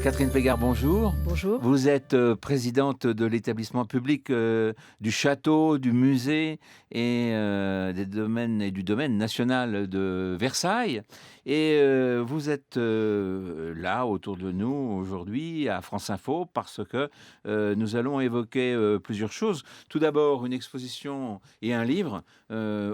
Catherine Pégard, bonjour. Bonjour. Vous êtes présidente de l'établissement public du château, du musée et du domaine national de Versailles. Et vous êtes là autour de nous aujourd'hui à France Info parce que nous allons évoquer plusieurs choses. Tout d'abord, une exposition et un livre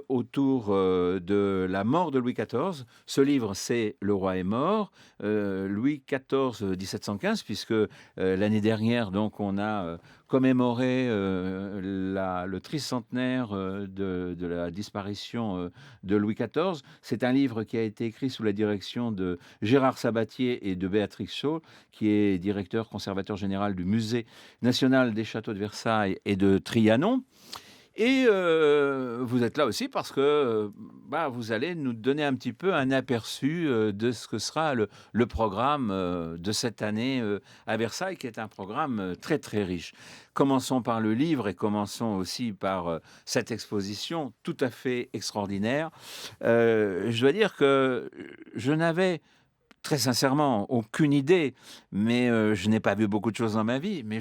autour de la mort de Louis XIV. Ce livre, c'est Le roi est mort. Louis XIV 1715, puisque l'année dernière, donc, on a commémoré le tricentenaire de la disparition de Louis XIV. C'est un livre qui a été écrit sous la direction de Gérard Sabatier et de Béatrix Saul, qui est directeur conservateur général du Musée national des châteaux de Versailles et de Trianon. Et vous êtes là aussi parce que vous allez nous donner un petit peu un aperçu de ce que sera le programme de cette année à Versailles, qui est un programme très très riche. Commençons par le livre et commençons aussi par cette exposition tout à fait extraordinaire. Je dois dire que je n'avais très sincèrement aucune idée, mais je n'ai pas vu beaucoup de choses dans ma vie, mais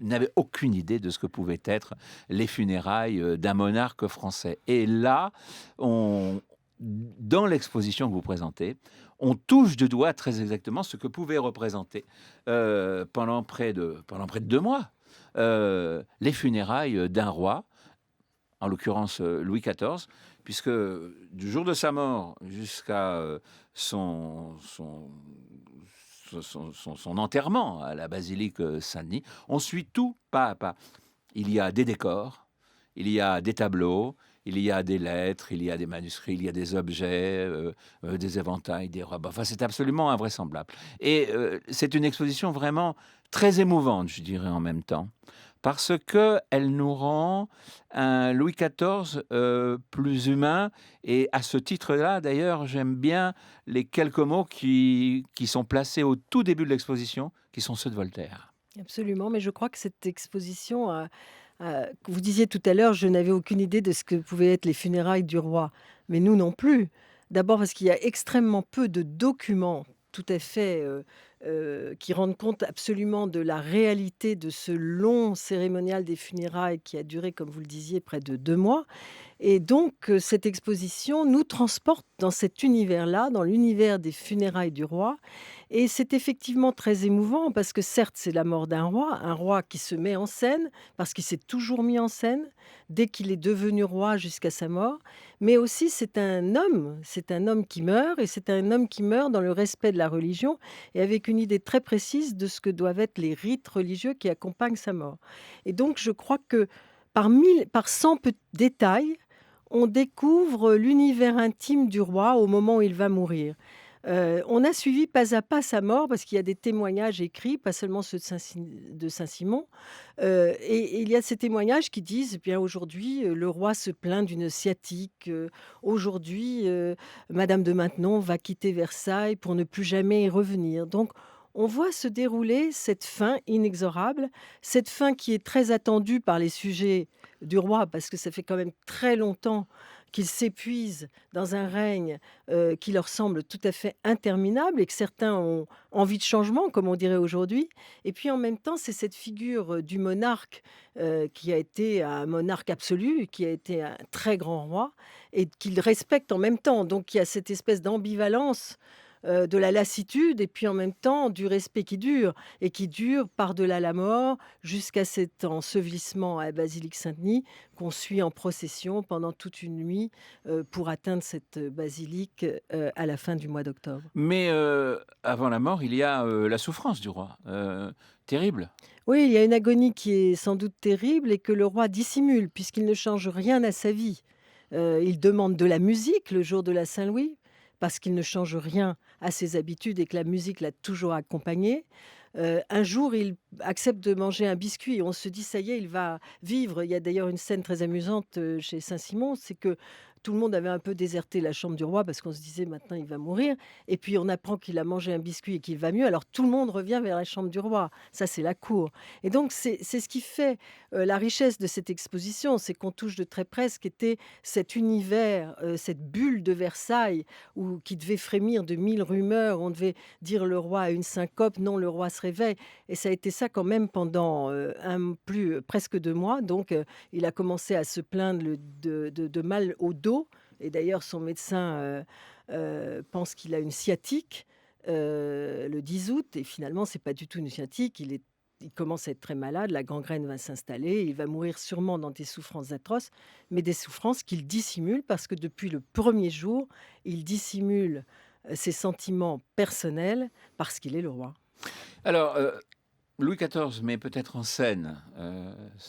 n'avais aucune idée de ce que pouvaient être les funérailles d'un monarque français. Et là, dans l'exposition que vous présentez, on touche du doigt très exactement ce que pouvait représenter pendant près de 2 mois les funérailles d'un roi, en l'occurrence Louis XIV, puisque du jour de sa mort jusqu'à son, son, son enterrement à la basilique Saint-Denis, on suit tout pas à pas. Il y a des décors, il y a des tableaux, il y a des lettres, il y a des manuscrits, il y a des objets, des éventails, des robes. Enfin, c'est absolument invraisemblable. Et c'est une exposition vraiment très émouvante, je dirais, en même temps, parce qu'elle nous rend un Louis XIV plus humain. Et à ce titre-là, d'ailleurs, j'aime bien les quelques mots qui sont placés au tout début de l'exposition, qui sont ceux de Voltaire. Absolument, mais je crois que cette exposition, que vous disiez tout à l'heure, je n'avais aucune idée de ce que pouvaient être les funérailles du roi, mais nous non plus. D'abord parce qu'il y a extrêmement peu de documents tout à fait qui rendent compte absolument de la réalité de ce long cérémonial des funérailles qui a duré, comme vous le disiez, près de 2 mois. Et donc, cette exposition nous transporte dans cet univers-là, dans l'univers des funérailles du roi. Et c'est effectivement très émouvant parce que certes, c'est la mort d'un roi, un roi qui se met en scène, parce qu'il s'est toujours mis en scène, dès qu'il est devenu roi jusqu'à sa mort. Mais aussi, c'est un homme qui meurt, et c'est un homme qui meurt dans le respect de la religion et avec une idée très précise de ce que doivent être les rites religieux qui accompagnent sa mort. Et donc, je crois que par 100 détails, on découvre l'univers intime du roi au moment où il va mourir. On a suivi pas à pas sa mort parce qu'il y a des témoignages écrits, pas seulement ceux de Saint-Simon. Et il y a ces témoignages qui disent: «Eh bien, aujourd'hui, le roi se plaint d'une sciatique. Aujourd'hui, madame de Maintenon va quitter Versailles pour ne plus jamais y revenir». Donc on voit se dérouler cette fin inexorable, cette fin qui est très attendue par les sujets du roi parce que ça fait quand même très longtemps qu'ils s'épuisent dans un règne, qui leur semble tout à fait interminable et que certains ont envie de changement, comme on dirait aujourd'hui. Et puis en même temps, c'est cette figure, du monarque, qui a été un monarque absolu, qui a été un très grand roi et qu'ils respectent en même temps. Donc il y a cette espèce d'ambivalence, de la lassitude et puis en même temps du respect qui dure et qui dure par-delà la mort jusqu'à cet ensevelissement à la basilique Saint-Denis qu'on suit en procession pendant toute une nuit, pour atteindre cette basilique, à la fin du mois d'octobre. Mais avant la mort, il y a la souffrance du roi, terrible. Oui, il y a une agonie qui est sans doute terrible et que le roi dissimule puisqu'il ne change rien à sa vie. Il demande de la musique le jour de la Saint-Louis, parce qu'il ne change rien à ses habitudes et que la musique l'a toujours accompagné. Un jour, il accepte de manger un biscuit et on se dit: «Ça y est, il va vivre». Il y a d'ailleurs une scène très amusante, chez Saint-Simon, c'est que Tout le monde avait un peu déserté la chambre du roi parce qu'on se disait: «Maintenant, il va mourir» et puis on apprend qu'il a mangé un biscuit et qu'il va mieux, alors tout le monde revient vers la chambre du roi. Ça, c'est la cour et donc c'est ce qui fait, la richesse de cette exposition, c'est qu'on touche de très près ce qu'était cet univers, cette bulle de Versailles où qui devait frémir de 1000 rumeurs. On devait dire: «Le roi a une syncope», non, le roi se réveille et ça a été ça quand même pendant, presque 2 mois donc il a commencé à se plaindre de mal au dos et d'ailleurs son médecin, pense qu'il a une sciatique, le 10 août et finalement c'est pas du tout une sciatique, il commence à être très malade, la gangrène va s'installer, il va mourir sûrement dans des souffrances atroces, mais des souffrances qu'il dissimule parce que depuis le premier jour, il dissimule, ses sentiments personnels parce qu'il est le roi. Alors, Louis XIV met peut-être en scène,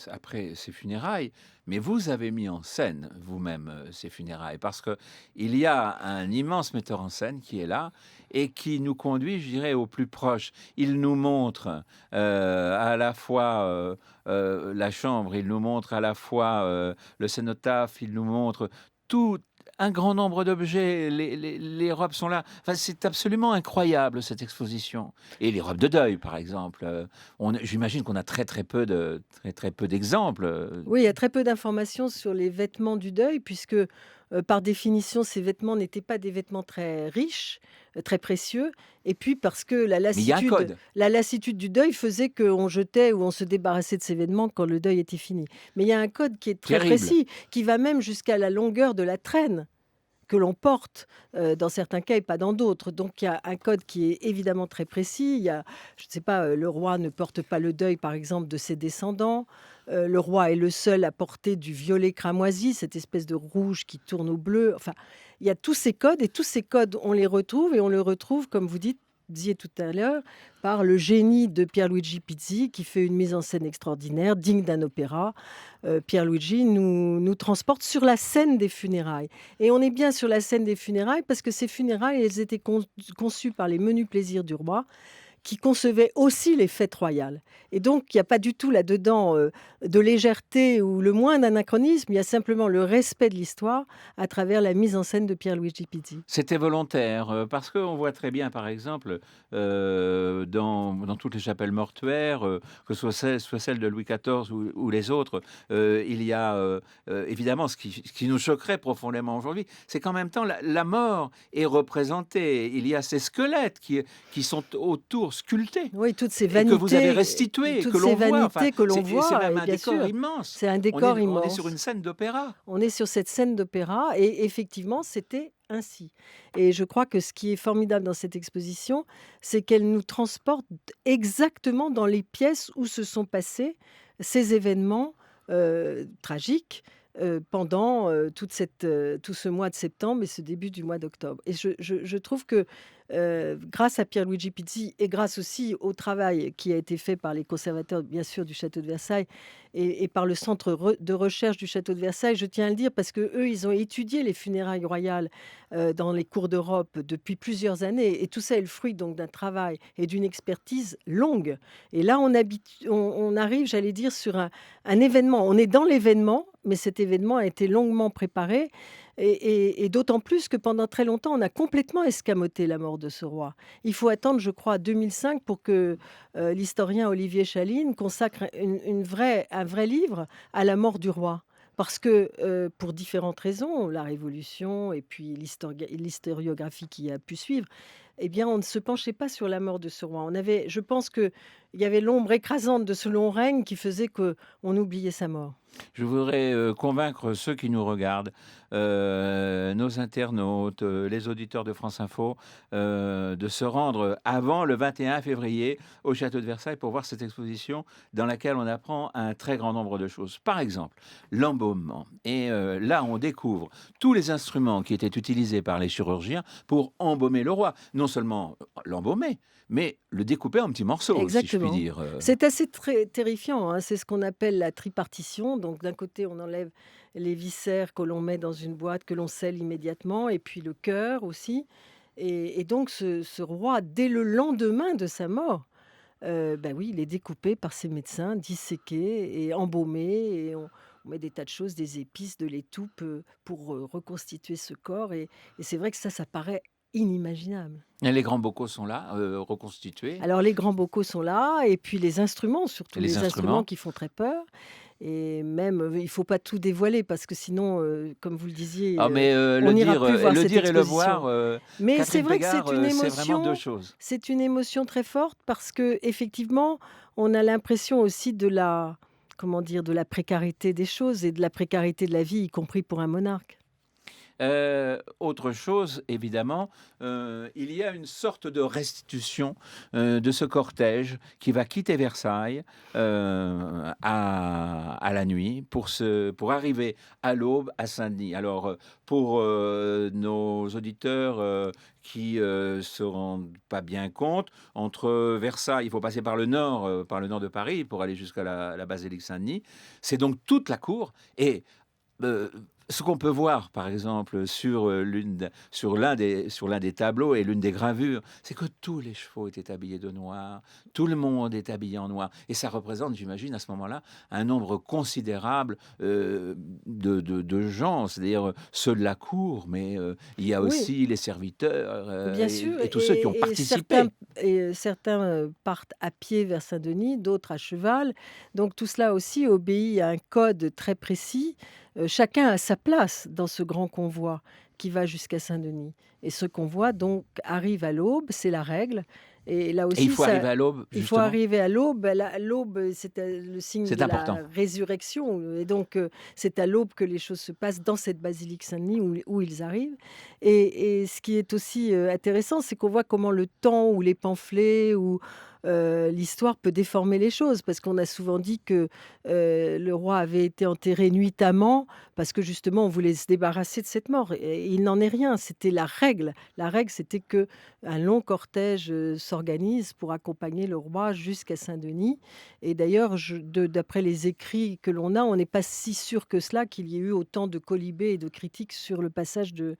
après ses funérailles, mais vous avez mis en scène vous-même, ces funérailles parce que il y a un immense metteur en scène qui est là et qui nous conduit, je dirais, au plus proche. Il nous montre, à la fois, la chambre, il nous montre à la fois, le cénotaphe, il nous montre tout un grand nombre d'objets, les robes sont là. Enfin, c'est absolument incroyable cette exposition et les robes de deuil, par exemple, j'imagine qu'on a très peu d'exemples, Oui, il y a très peu d'informations sur les vêtements du deuil puisque, par définition, ces vêtements n'étaient pas des vêtements très riches, très précieux et puis parce que mais il y a un code la lassitude du deuil faisait qu'on jetait ou on se débarrassait de ces vêtements quand le deuil était fini. Mais il y a un code qui est très terrible. précis, qui va même jusqu'à la longueur de la traîne que l'on porte, dans certains cas et pas dans d'autres. Donc il y a un code qui est évidemment très précis. Il y a, je ne sais pas, le roi ne porte pas le deuil, par exemple, de ses descendants. Le roi est le seul à porter du violet cramoisi, cette espèce de rouge qui tourne au bleu. Enfin, il y a tous ces codes et tous ces codes, on les retrouve et on le retrouve, comme vous disiez tout à l'heure, par le génie de Pierluigi Pizzi qui fait une mise en scène extraordinaire, digne d'un opéra. Pierluigi nous transporte sur la scène des funérailles et on est bien sur la scène des funérailles parce que ces funérailles, elles étaient conçues par les menus plaisirs du roi qui concevait aussi les fêtes royales et donc il y a pas du tout là-dedans, de légèreté ou le moins d'anachronisme. Il y a simplement le respect de l'histoire à travers la mise en scène de Pierluigi Pizzi. C'était volontaire, parce qu'on voit très bien, par exemple, dans toutes les chapelles mortuaires, que soit celle de Louis XIV ou les autres, il y a, évidemment ce qui nous choquerait profondément aujourd'hui, c'est qu'en même temps la mort est représentée. Il y a ces squelettes qui sont autour, sculptés Oui, et que vous avez restitués, toutes que ces l'on voit. Enfin, vanités que l'on c'est voit même et un bien décor sûr, immense. c'est un décor On est sur une immense. scène d'opéra. On est sur cette scène d'opéra et effectivement, c'était ainsi et je crois que ce qui est formidable dans cette exposition, c'est qu'elle nous transporte exactement dans les pièces où se sont passés ces événements, tragiques, pendant, tout ce mois de septembre et ce début du mois d'octobre et je trouve que, grâce à Pierluigi Pizzi et grâce aussi au travail qui a été fait par les conservateurs, bien sûr, du château de Versailles et par le centre de recherche du château de Versailles. Je tiens à le dire parce que eux, ils ont étudié les funérailles royales dans les cours d'Europe depuis plusieurs années. Et tout ça est le fruit donc d'un travail et d'une expertise longue. Et là, on arrive, j'allais dire, sur un événement. On est dans l'événement, mais cet événement a été longuement préparé. Et d'autant plus que pendant très longtemps, on a complètement escamoté la mort de ce roi. Il faut attendre, je crois, 2005 pour que l'historien Olivier Chaline consacre un vrai livre à la mort du roi. Parce que, pour différentes raisons, la Révolution et puis l'historiographie qui a pu suivre, eh bien, on ne se penchait pas sur la mort de ce roi. Je pense qu'il y avait l'ombre écrasante de ce long règne qui faisait qu'on oubliait sa mort. Je voudrais, convaincre ceux qui nous regardent, nos internautes, les auditeurs de France Info, de se rendre avant le 21 février au château de Versailles pour voir cette exposition dans laquelle on apprend un très grand nombre de choses. Par exemple, l'embaumement et là, on découvre tous les instruments qui étaient utilisés par les chirurgiens pour embaumer le roi. Non seulement l'embaumer, mais le découper en petits morceaux, si je puis Exactement. dire, C'est assez très terrifiant, hein. C'est ce qu'on appelle la tripartition. Donc d'un côté, on enlève les viscères que l'on met dans une boîte, que l'on scelle immédiatement et puis le cœur aussi et donc ce roi, dès le lendemain de sa mort, bah, oui, il est découpé par ses médecins, disséqué et embaumé et On met des tas de choses, des épices, de l'étoupe, pour, reconstituer ce corps et c'est vrai que ça paraît inimaginable. Et les grands bocaux sont là, reconstitués. Alors les grands bocaux sont là et puis les instruments, surtout Et les les instruments instruments? qui font très peur et même, il faut pas tout dévoiler parce que sinon, comme vous le disiez, Ah mais on n'ira plus voir le cette dire et le voir, exposition. Mais c'est Catherine vrai que Pégard, c'est vraiment 2 choses. c'est une émotion très forte parce que effectivement, on a l'impression aussi de la comment dire? De la précarité des choses et de la précarité de la vie, y compris pour un monarque. Autre chose, évidemment, il y a une sorte de restitution, de ce cortège qui va quitter Versailles, à la nuit pour arriver à l'aube à Saint-Denis. Alors, pour, nos auditeurs, qui, se rendent pas bien compte, entre Versailles, il faut passer par le nord de Paris pour aller jusqu'à la basilique Saint-Denis. C'est donc toute la cour et Heu, ce qu'on peut voir, par exemple, sur l'un des tableaux et l'une des gravures, c'est que tous les chevaux étaient habillés de noir, tout le monde est habillé en noir et ça représente, j'imagine, à ce moment-là, un nombre considérable, de gens, c'est-à-dire, ceux de la cour, mais, il y a Oui. aussi les serviteurs, Bien sûr et tous ceux qui ont participé. certains, partent à pied vers Saint-Denis, d'autres à cheval. Donc tout cela aussi obéit à un code très précis. Chacun a sa place dans ce grand convoi qui va jusqu'à Saint-Denis et ce convoi donc arrive à l'aube, c'est la règle et là Et il aussi faut ça arriver à l'aube, il faut justement, arriver à l'aube. L'aube, c'est, le signe c'est de important. la résurrection, et donc c'est à l'aube que les choses se passent dans cette basilique Saint-Denis où ils arrivent et ce qui est aussi, intéressant, c'est qu'on voit comment le temps ou les pamphlets ou, l'histoire peut déformer les choses. Parce qu'on a souvent dit que, le roi avait été enterré nuitamment parce que justement on voulait se débarrasser de cette mort et il n'en est rien. C'était la règle. La règle, c'était que un long cortège, s'organise pour accompagner le roi jusqu'à Saint-Denis et d'ailleurs d'après les écrits que l'on a, on n'est pas si sûr que cela qu'il y ait eu autant de quolibets et de critiques sur le passage de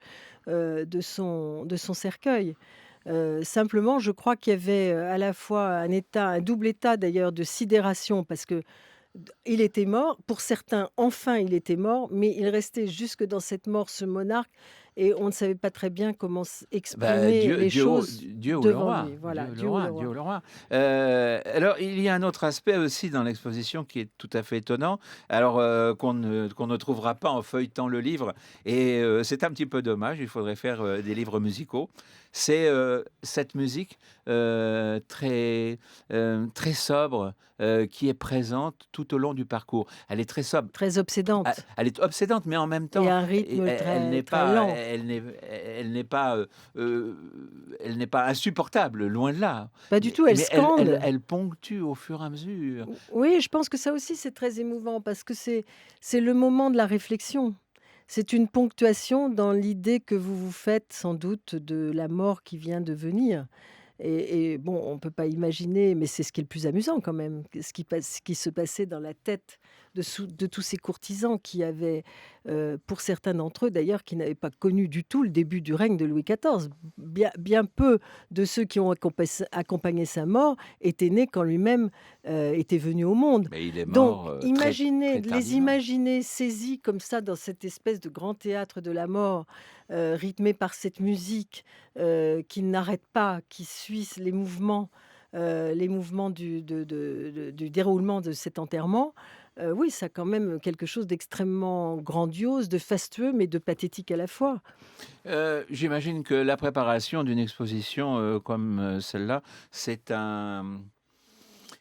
son cercueil. Simplement, je crois qu'il y avait, à la fois un double état d'ailleurs de sidération parce que il était mort. Pour certains, enfin, il était mort, mais il restait jusque dans cette mort ce monarque et on ne savait pas très bien comment Bah, exprimer les choses Dieu ou le devant roi, lui. Dieu Voilà, ou le Dieu ou le roi, Dieu roi. ou le roi. Alors il y a un autre aspect aussi dans l'exposition qui est tout à fait étonnant, alors, qu'on ne trouvera pas en feuilletant le livre et c'est un petit peu dommage, il faudrait faire, des livres musicaux. C'est, cette musique, très, très sobre, qui est présente tout au long du parcours. Elle est très sobre. Très obsédante Elle est obsédante, mais en même et temps, un et rythme elle très n'est très pas lent. elle n'est pas, heu, elle n'est pas insupportable, loin de là. Pas du tout, elle Mais scande. elle ponctue au fur et à mesure. O oui, je pense que ça aussi, c'est très émouvant parce que c'est le moment de la réflexion. C'est une ponctuation dans l'idée que vous vous faites sans doute de la mort qui vient de venir et bon, on ne peut pas imaginer, mais c'est ce qui est le plus amusant quand même, que ce qui se passait dans la tête de tous ces courtisans qui avaient, pour certains d'entre eux d'ailleurs, qui n'avaient pas connu du tout le début du règne de Louis XIV. Bien peu de ceux qui ont accompagné sa mort étaient nés quand lui-même, était venu au monde. Mais il est Donc mort, très, imaginez, très de les tardivement. imaginer saisis comme ça dans cette espèce de grand théâtre de la mort, rythmé par cette musique, qui n'arrête pas, qui suit les mouvements du déroulement de cet enterrement. Oui, ça a quand même quelque chose d'extrêmement grandiose, de fastueux, mais de pathétique à la fois. J'imagine que la préparation d'une exposition, comme, celle-là, c'est un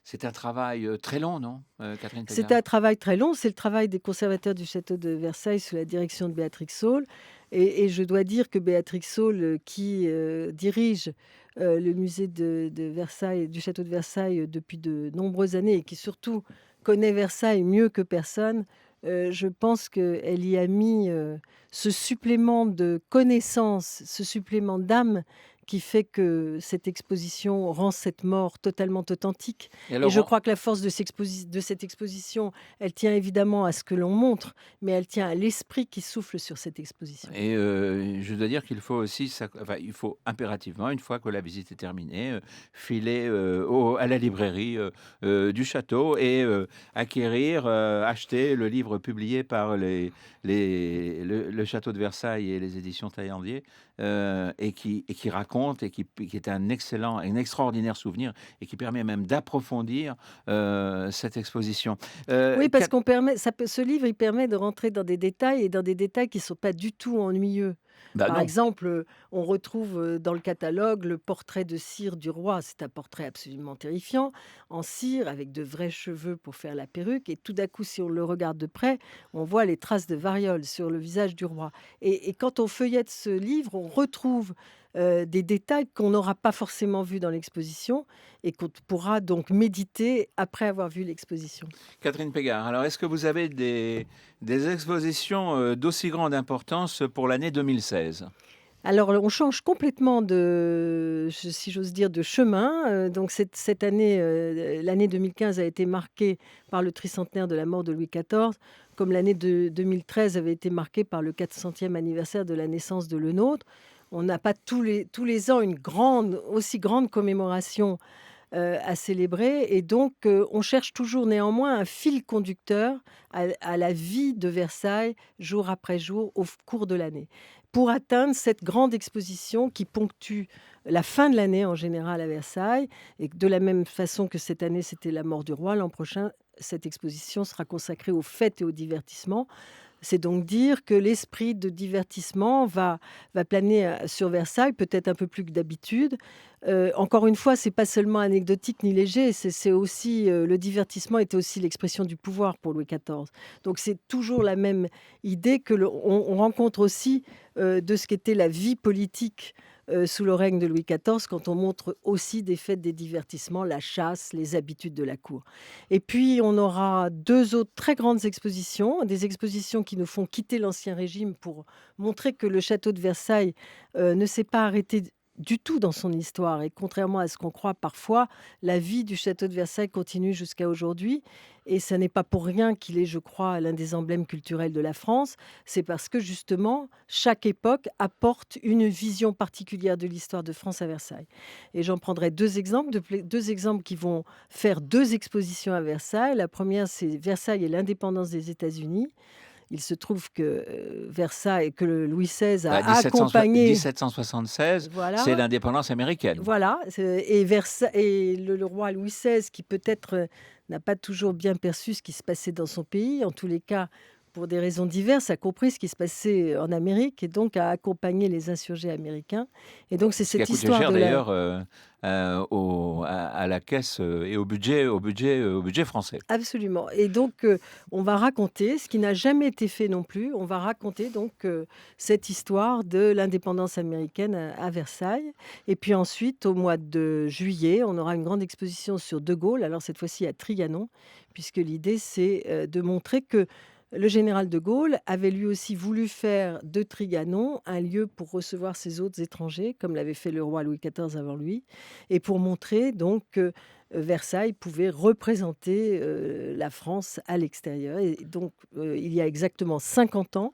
c'est un travail, très long, non, Catherine C'était Pégard? un travail très long, c'est le travail des conservateurs du château de Versailles sous la direction de Béatrix Saule et je dois dire que Béatrix Saule, qui, dirige, le musée de Versailles du château de Versailles, depuis de nombreuses années et qui surtout connaît Versailles mieux que personne, je pense qu'elle y a mis, ce supplément de connaissances, ce supplément d'âme qui fait que cette exposition rend cette mort totalement authentique. Et Et alors, je crois que la force de cette exposition, elle tient évidemment à ce que l'on montre, mais elle tient à l'esprit qui souffle sur cette exposition. je dois dire qu'il faut aussi, enfin, il faut impérativement, une fois que la visite est terminée, filer à la librairie du château et acquérir, acheter le livre publié par le château de Versailles et les éditions Taillandier, et qui raconte qui est un extraordinaire souvenir et qui permet même d'approfondir cette exposition. Oui, parce Cat- qu'on permet ça peut ce livre, il permet de rentrer dans des détails et dans des détails qui ne sont pas du tout ennuyeux. Bah Par non. exemple, on retrouve, dans le catalogue le portrait de cire du roi. C'est un portrait absolument terrifiant, en cire, avec de vrais cheveux pour faire la perruque et tout d'un coup, si on le regarde de près, on voit les traces de variole sur le visage du roi et quand on feuillette ce livre, on retrouve, des détails qu'on n'aura pas forcément vus dans l'exposition et qu'on pourra donc méditer après avoir vu l'exposition. Catherine Pégard, alors est-ce que vous avez des expositions d'aussi grande importance pour l'année 2016? Alors, on change complètement si j'ose dire, de chemin. Donc cette année, l'année 2015 a été marquée par le tricentenaire de la mort de Louis XIV, comme l'année de 2013 avait été marquée par le 400e anniversaire de la naissance de Le Nôtre. On n'a pas tous les ans une aussi grande commémoration à célébrer et donc on cherche toujours néanmoins un fil conducteur à la vie de Versailles jour après jour au cours de l'année. Pour atteindre cette grande exposition qui ponctue la fin de l'année en général à Versailles et que de la même façon que cette année c'était la mort du roi, l'an prochain cette exposition sera consacrée aux fêtes et au divertissement. C'est donc dire que l'esprit de divertissement va planer, sur Versailles, peut-être un peu plus que d'habitude. Encore une fois, c'est pas seulement anecdotique ni léger, c'est aussi, le divertissement était aussi l'expression du pouvoir pour Louis XIV. Donc c'est toujours la même idée que on rencontre aussi, de ce qu'était la vie politique, sous le règne de Louis XIV quand on montre aussi des fêtes, des divertissements, la chasse, les habitudes de la cour. Et puis, on aura 2 autres très grandes expositions, des expositions qui nous font quitter l'Ancien Régime pour montrer que le château de Versailles, ne s'est pas arrêté du tout dans son histoire et contrairement à ce qu'on croit parfois, la vie du château de Versailles continue jusqu'à aujourd'hui et ça n'est pas pour rien qu'il est, je crois, l'un des emblèmes culturels de la France. C'est parce que justement, chaque époque apporte une vision particulière de l'histoire de France à Versailles et j'en prendrai 2 exemples, 2 exemples qui vont faire 2 expositions à Versailles. La première, c'est Versailles et l'indépendance des États-Unis. Il se trouve que, Versailles que le Louis XVI Bah, a accompagné 1776, c'est voilà, l'indépendance américaine. et le roi Louis XVI qui peut-être, n'a pas toujours bien perçu ce qui se passait dans son pays, en tous les cas pour des raisons diverses, a compris ce qui se passait en Amérique et donc a accompagné les insurgés américains et donc c'est Ce qui a cette coûté histoire cher de la d'ailleurs à la caisse et au budget français. Absolument et donc on va raconter ce qui n'a jamais été fait non plus, on va raconter donc cette histoire de l'indépendance américaine à Versailles et puis ensuite au mois de juillet, on aura une grande exposition sur De Gaulle, alors cette fois-ci à Trianon, puisque l'idée c'est, de montrer que le général de Gaulle avait lui aussi voulu faire de Trianon un lieu pour recevoir ses hôtes étrangers, comme l'avait fait le roi Louis XIV avant lui et pour montrer donc que Versailles pouvait représenter, la France à l'extérieur et donc, il y a exactement 50 ans,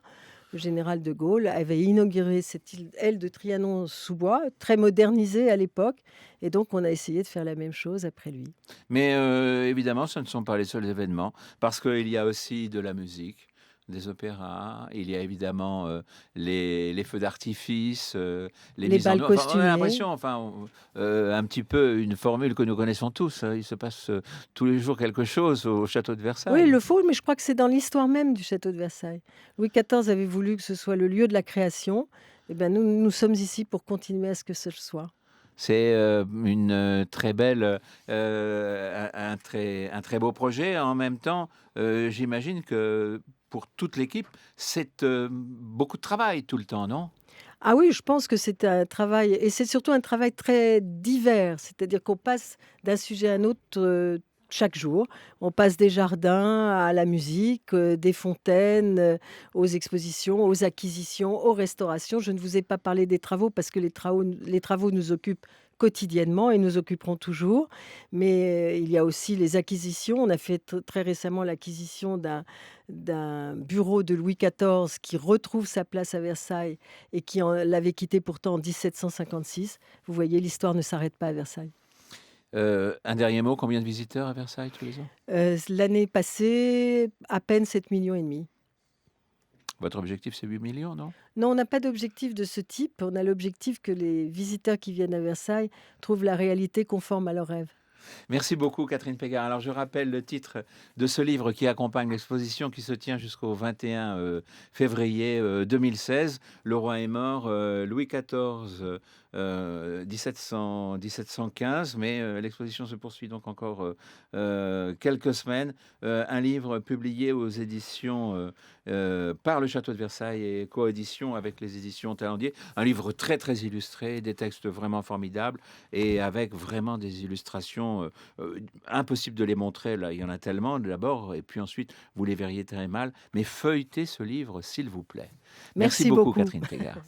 le général de Gaulle avait inauguré cette aile de Trianon-sous-Bois, très modernisée à l'époque et donc on a essayé de faire la même chose après lui. Mais évidemment, ce ne sont pas les seuls événements, parce qu'il y a aussi de la musique, des opéras, il y a évidemment les feux d'artifice, les Les mises en bals œuvre. Enfin, on a costumés. l'impression, un petit peu une formule que nous connaissons tous, hein. Il se passe tous les jours quelque chose au château de Oui, il Versailles. le faut, mais je crois que c'est dans l'histoire même du château de Versailles. Louis XIV avait voulu que ce soit le lieu de la création et ben, nous sommes ici pour continuer à ce que ce soit. C'est une très belle, un très beau projet. En même temps, j'imagine que pour toute l'équipe, c'est beaucoup de travail tout le temps, non? Ah oui, je pense que c'est un travail et c'est surtout un travail très divers, c'est-à-dire qu'on passe d'un sujet à un autre, chaque jour. On passe des jardins à la musique, des fontaines, aux expositions, aux acquisitions, aux restaurations. Je ne vous ai pas parlé des travaux parce que les travaux nous occupent quotidiennement et nous occuperont toujours. Mais, il y a aussi les acquisitions. On a fait très récemment l'acquisition d'un bureau de Louis XIV qui retrouve sa place à Versailles et qui l'avait quitté pourtant en 1756. Vous voyez, l'histoire ne s'arrête pas à Versailles. Un dernier mot, combien de visiteurs à Versailles tous les ans? L'année passée, à peine 7,5 millions. Votre objectif, c'est 8 millions, non? Non, on n'a pas d'objectif de ce type. On a l'objectif que les visiteurs qui viennent à Versailles trouvent la réalité conforme à leurs rêves. Merci beaucoup, Catherine Pégard. Alors, je rappelle le titre de ce livre qui accompagne l'exposition qui se tient jusqu'au 21 février 2016. Le roi est mort, Louis XIV, 1715, mais l'exposition se poursuit donc encore quelques semaines. Un livre publié aux éditions par le Château de Versailles et coédition avec les éditions Talendier. Un livre très, très illustré, des textes vraiment formidables et avec vraiment des illustrations impossible de les montrer, là, il y en a tellement d'abord, et puis ensuite, vous les verriez très mal, mais feuilletez ce livre, s'il vous plaît. Merci Merci beaucoup, beaucoup. Catherine Pégard.